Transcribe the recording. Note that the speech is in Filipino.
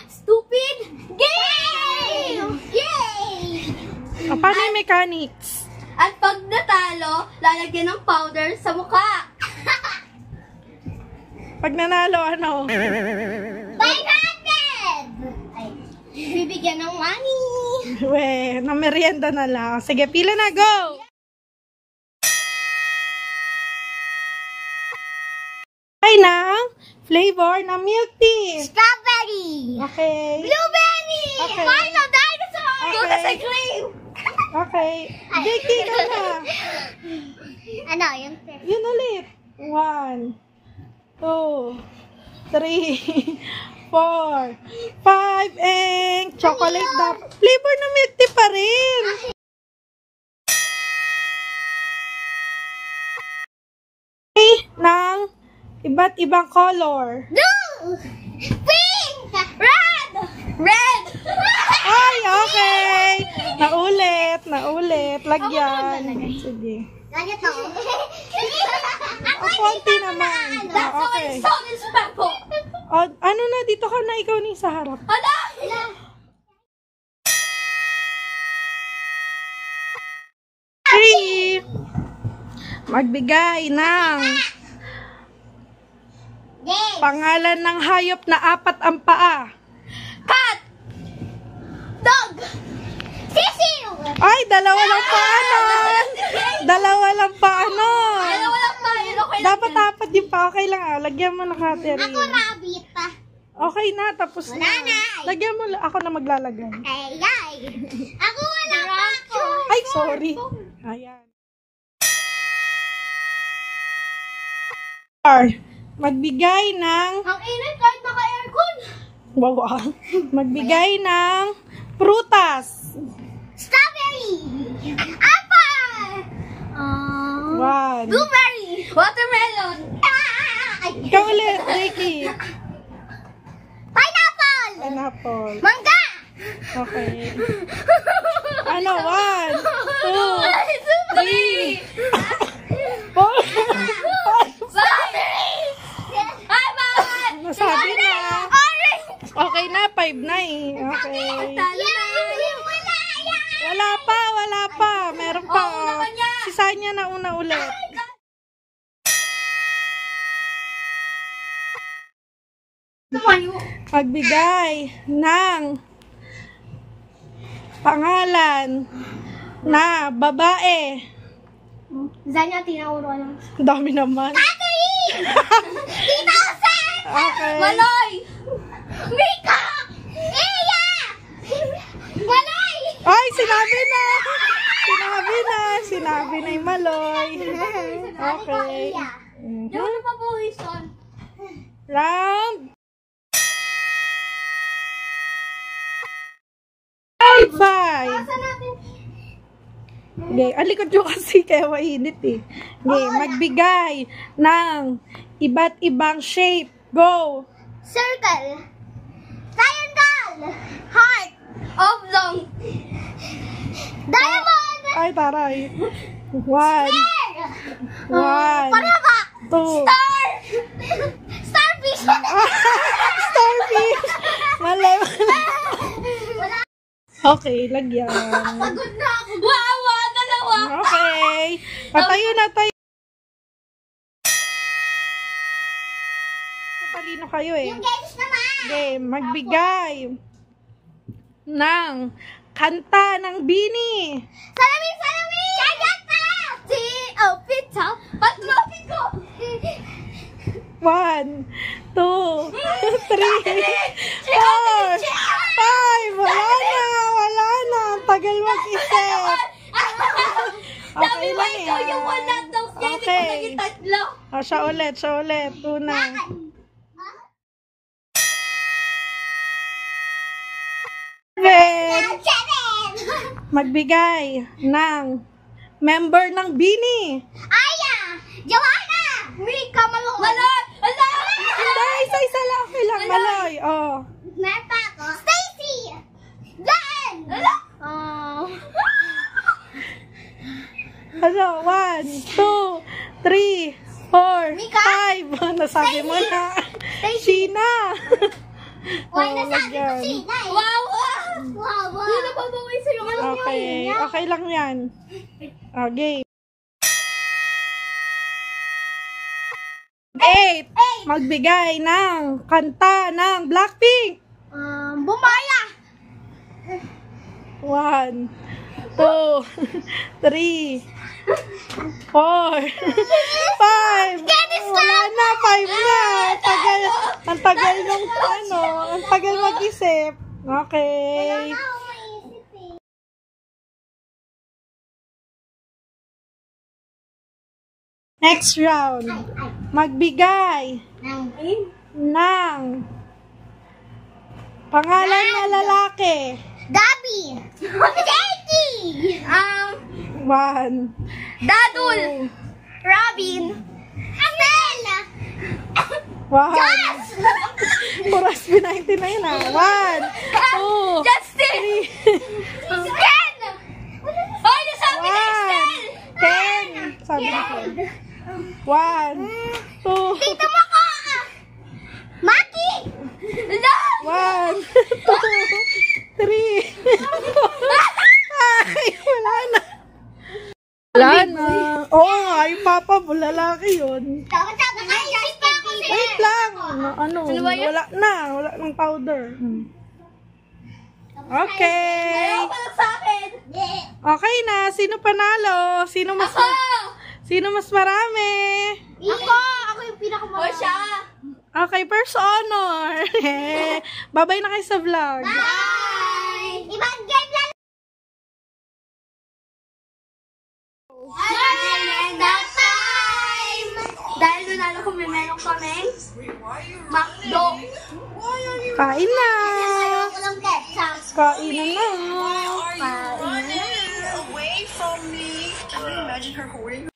stupid game! Yay! Paano yung mechanics? At pag natalo, lalagyan ng powder sa mukha. Pag nanalo, ano? 500! Ay, bibigyan ng money. We, na merienda na lang. Sige, pila na, go! Ay na, flavor ng milk tea. Strawberry! Okay. Blueberry! Okay. Milo dinosaur! Okay. Go sa cream! Okay. Jackie ka na. Ano, yung Yun ulit. 1, 2, 3, 4, 5, and chocolate na. Flavor ng milk tea pa rin. Okay, ng iba't ibang color. blue! Pink! Red! Red! Ay, okay. Naulit. Lagyan. Sige. Ganito. O, konti naman. That's how Okay. it's so disrespectful. O, ano na, dito ka na, ikaw ni sa harap. Ano? Three. Magbigay ng pangalan ng hayop na 4 ang paa. Cat! Dog! Sisiu! Ay, dalawa lang paanon. Dalawa lang paanon. Ano walang tayo? Okay lang Dapat yan. apat yung pa. Okay lang ah. Lagyan mo na Catherine. Ako rabbit. Okay na, tapos na. Wala na. Lagyan mo, ako na maglalagay. Ay, ay. Ako wala pa ako. Ay, sorry. Ayan. Magbigay ng Ang init kahit naka-aircon. wow, magbigay ng prutas. Strawberry. Apple. 1. Blueberry. Watermelon. Ay. Ikaw ulit, Ricky. Pineapple. Pineapple. Mangga. Okay. Ano? 1, 2, 3, 4, 5. Nasabi na. Okay na, 5 na eh. Okay. Wala pa. Meron pa. Oh. Si Sanya na una ulit. Magbigay ng pangalan na babae. Zanya, tinauro lang. Ang dami naman. Catherine! Tita Jose! Okay. Maloy! Mika! Iya! Maloy! Ay, sinabi na yung Maloy. Okay. Di mo na pabuhisan. Round 5. Saan natin? Okay, alikot nyo kasi kaya mainit eh. Okay, magbigay ng iba't ibang shape. Go! Circle. Triangle. Heart. Oblong. Diamond. Ay, taray. 1, 1, Paraba. 2. Star. Starfish. Starfish! Mali. Okay, lagyan. Pagod na ako. Wawa, dalawa. Okay. Patayo na tayo. Patalino kayo eh. Yung games naman. Okay, magbigay ng kanta ng Bini. Salamin, salamin. Chayata. T-O-Pita. Patrofiko. 1, 2, 3, 4, 5. Wala na. Ang tagal mag-isip. Sabi Okay mo lang ikaw yan. yung wala daw. Kaya hindi ko Okay. naging tatlo. O, siya ulit. Una. Magbigay ng member ng Bini. Aya! Joanna! Mika, Maloy! Maloy! Ala! Hindi, isa-isa lang. Okay lang. Maloy. Oh. Meron pa ako. Stacy! Jan! Ala! Ano? 1, 2, 3, 4, Mika? 5. Nasabi mo na. Sheena. Why na sa akin lagyan. kusina eh. Wow! Wow! Hindi na babaway sa'yo. Okay, okay lang yan. Okay. 8. Magbigay ng kanta ng Blackpink. Bumaya! 1, 2, 3, 4, 5. Wala na, 5 na. Ang tagal nung ano, ang tagal mag-isip. Okay. Next round. Magbigay ng pangalan na lalaki. Gabi! Jackie! 1, Dadul! Robin! Stella! 1. Puras P99 na. 1, 2, Justin! 3, Ken! Hoy, nasabi na Estel! 10. Sabi ko. 1, 2, Tito mo ko! Maki! Love! 1, 2, 3, 4, 5. Wala na. Wala na. Oo nga, yung papa mo, lalaki yun. Nakaisip pa ako siya. Wait lang. Wala na. Wala ng powder. Okay. Ayaw pa lang sa akin. Okay na. Sino panalo? Sino mas marami? Ako yung pinakamarami. O siya. Okay, first honor. Bye-bye na kayo sa vlog. Bye! Ibang game lang. That time! Dahil nanalo ko, may meron kaming McDo. Kain na. Ayaw ko lang ketchup. Kain na na. Kain na. Away from me. Can you imagine her holding